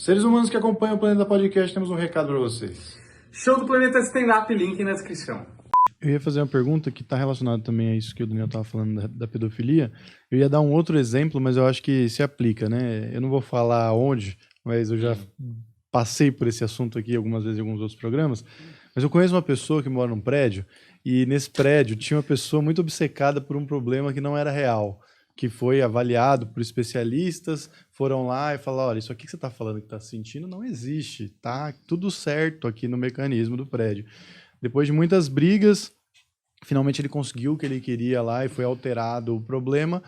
Seres humanos que acompanham o Planeta Podcast, temos um recado para vocês. Show do Planeta Stand-Up, link na descrição. Eu ia fazer uma pergunta que está relacionada também a isso que o Daniel estava falando da pedofilia. Eu ia dar um outro exemplo, mas eu acho que se aplica, né? Eu não vou falar onde, mas eu já passei por esse assunto aqui algumas vezes em alguns outros programas. Mas eu conheço uma pessoa que mora num prédio e nesse prédio tinha uma pessoa muito obcecada por um problema que não era real, que foi avaliado por especialistas, foram lá e falaram, olha, isso aqui que você está falando que está sentindo não existe, tá tudo certo aqui no mecanismo do prédio. Depois de muitas brigas, finalmente ele conseguiu o que ele queria lá e foi alterado o problema.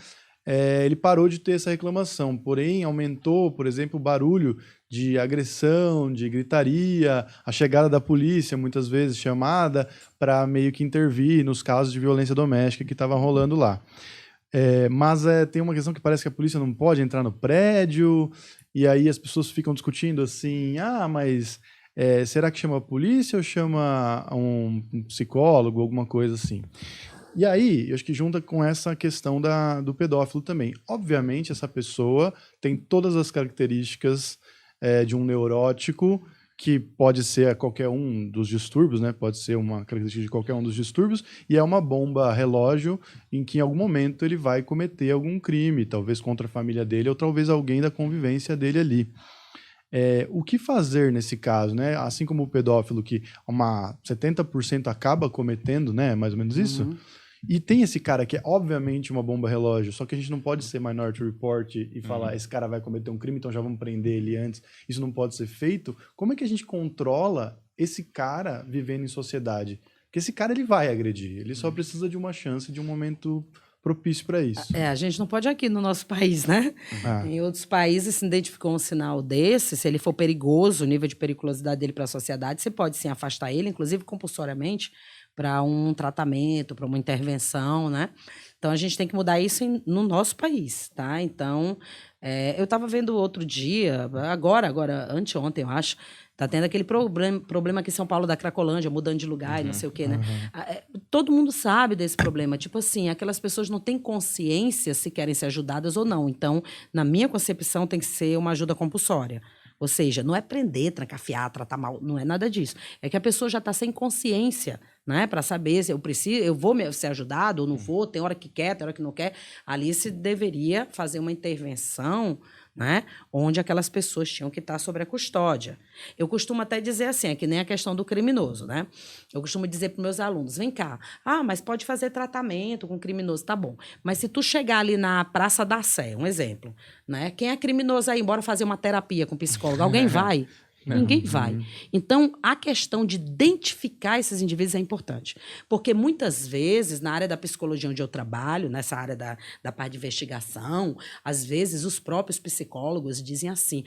Ele parou de ter essa reclamação, porém aumentou, por exemplo, o barulho de agressão, de gritaria, a chegada da polícia, muitas vezes chamada para meio que intervir nos casos de violência doméstica que estavam rolando lá. Mas tem uma questão que parece que a polícia não pode entrar no prédio, e aí as pessoas ficam discutindo assim, mas será que chama a polícia ou chama um psicólogo, alguma coisa assim? E aí, eu acho que junta com essa questão do pedófilo também. Obviamente, essa pessoa tem todas as características de um neurótico, que pode ser qualquer um dos distúrbios, né? Pode ser uma característica de qualquer um dos distúrbios, e é uma bomba relógio em que em algum momento ele vai cometer algum crime, talvez contra a família dele ou talvez alguém da convivência dele ali. O que fazer nesse caso, né? Assim como o pedófilo, que 70% acaba cometendo, né? Mais ou menos isso. Uhum. E tem esse cara que é obviamente uma bomba relógio, só que a gente não pode ser Minority Report e falar, esse cara vai cometer um crime, então já vamos prender ele antes. Isso não pode ser feito. Como é que a gente controla esse cara vivendo em sociedade? Porque esse cara ele vai agredir, ele só precisa de uma chance, de um momento propício para isso. A gente não pode aqui no nosso país, né? Em outros países, se identificou um sinal desse, se ele for perigoso, o nível de periculosidade dele para a sociedade, você pode sim afastar ele, inclusive compulsoriamente, para um tratamento, para uma intervenção, né? Então, a gente tem que mudar isso no nosso país, tá? Então, eu estava vendo outro dia, agora, anteontem, eu acho, tá tendo aquele problema aqui em São Paulo da Cracolândia, mudando de lugar e não sei o quê, né? Todo mundo sabe desse problema. Tipo assim, aquelas pessoas não têm consciência se querem ser ajudadas ou não. Então, na minha concepção, tem que ser uma ajuda compulsória. Ou seja, não é prender, trancafiar, tratar mal, não é nada disso. É que a pessoa já está sem consciência, né? Para saber se eu vou ser ajudado ou não vou, tem hora que quer, tem hora que não quer. Ali se deveria fazer uma intervenção, né? Onde aquelas pessoas tinham que estar sob a custódia. Eu costumo até dizer assim, é que nem a questão do criminoso, né? Eu costumo dizer para meus alunos, vem cá, mas pode fazer tratamento com criminoso, tá bom. Mas se tu chegar ali na Praça da Sé, um exemplo, né? Quem é criminoso aí, bora fazer uma terapia com psicólogo, alguém vai? Ninguém vai. Então, a questão de identificar esses indivíduos é importante. Porque, muitas vezes, na área da psicologia onde eu trabalho, nessa área da parte de investigação, às vezes os próprios psicólogos dizem assim,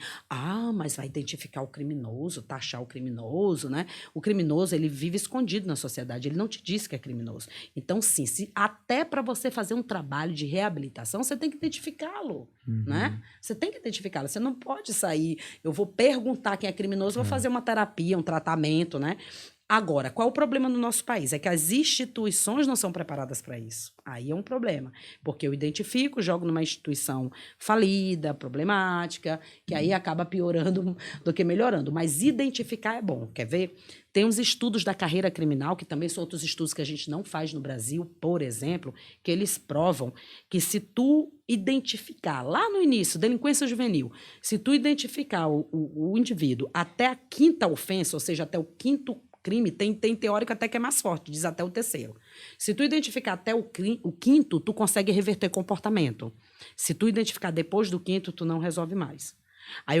mas vai identificar o criminoso, taxar o criminoso, né? O criminoso, ele vive escondido na sociedade, ele não te diz que é criminoso. Então, sim, até para você fazer um trabalho de reabilitação, você tem que identificá-lo, né? Você tem que identificá-lo. Você não pode sair, eu vou perguntar quem é criminoso, vou fazer uma terapia, um tratamento, né? Agora, qual é o problema no nosso país? É que as instituições não são preparadas para isso. Aí é um problema, porque eu identifico, jogo numa instituição falida, problemática, que aí acaba piorando do que melhorando. Mas identificar é bom, quer ver? Tem uns estudos da carreira criminal, que também são outros estudos que a gente não faz no Brasil, por exemplo, que eles provam que se tu identificar, lá no início, delinquência juvenil, se tu identificar o indivíduo até a quinta ofensa, ou seja, até o quinto crime, tem teórico até que é mais forte, diz até o terceiro. Se tu identificar até o quinto, tu consegue reverter comportamento. Se tu identificar depois do quinto, tu não resolve mais. Aí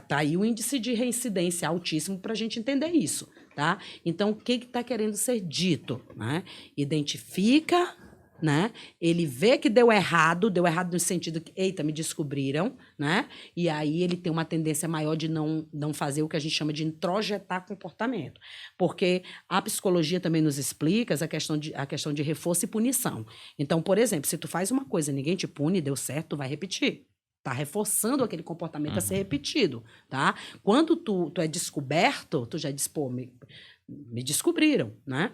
tá aí o índice de reincidência altíssimo para a gente entender isso, tá? Então, o que está querendo ser dito, né? Identifica, né? Ele vê que deu errado no sentido que, eita, me descobriram, né? E aí ele tem uma tendência maior de não fazer o que a gente chama de introjetar comportamento. Porque a psicologia também nos explica a questão de reforço e punição. Então, por exemplo, se tu faz uma coisa e ninguém te pune, deu certo, tu vai repetir. Tá reforçando aquele comportamento a ser repetido, tá? Quando tu é descoberto, tu já diz, pô, me descobriram, né?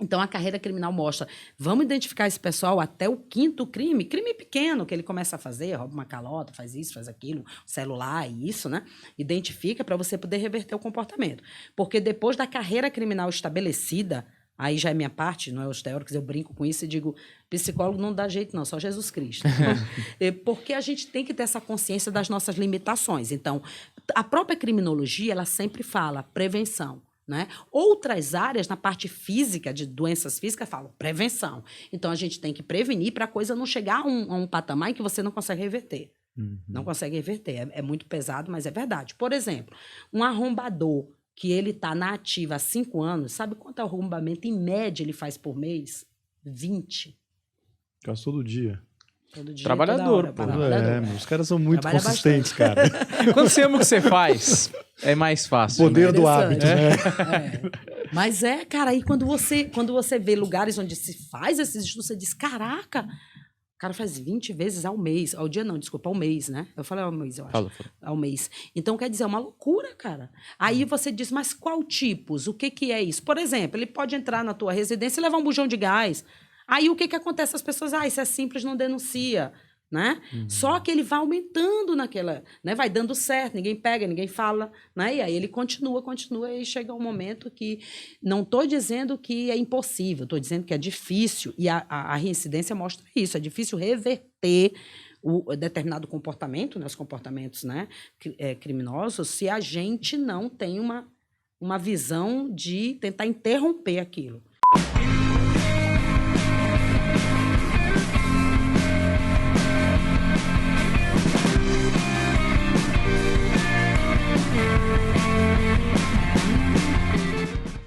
Então, a carreira criminal mostra, vamos identificar esse pessoal até o 5º crime pequeno que ele começa a fazer, rouba uma calota, faz isso, faz aquilo, celular, isso, né? Identifica para você poder reverter o comportamento. Porque depois da carreira criminal estabelecida, aí já é minha parte, não é os teóricos, eu brinco com isso e digo, psicólogo não dá jeito não, só Jesus Cristo. Porque a gente tem que ter essa consciência das nossas limitações. Então, a própria criminologia, ela sempre fala prevenção. Né? Outras áreas, na parte física, de doenças físicas, falam prevenção. Então, a gente tem que prevenir para a coisa não chegar a um patamar em que você não consegue reverter. Não consegue reverter. É muito pesado, mas é verdade. Por exemplo, um arrombador que ele está na ativa há 5 anos, sabe quanto arrombamento, em média, ele faz por mês? 20. Faz todo dia. Todo dia, Trabalhador, toda hora, pô. trabalhador. Os caras são muito Trabalha consistentes, cara. Quando você ama o que você faz, é mais fácil. Poder né? do hábito, né? Mas cara, aí quando você vê lugares onde se faz esses estudos, você diz, caraca, o cara faz 20 vezes ao mês. Ao dia não, desculpa, ao mês, né? Eu falei ao mês, eu acho. Falou. Ao mês. Então, quer dizer, é uma loucura, cara. Aí você diz, mas qual tipos? O que é isso? Por exemplo, ele pode entrar na tua residência e levar um bujão de gás. Aí o que acontece? As pessoas, isso é simples, não denuncia, né? Só que ele vai aumentando naquela, né? Vai dando certo, ninguém pega, ninguém fala, né? E aí ele continua, e chega um momento que, não estou dizendo que é impossível, estou dizendo que é difícil, e a reincidência mostra isso, é difícil reverter o determinado comportamento, né? Os comportamentos, né? Criminosos, se a gente não tem uma visão de tentar interromper aquilo.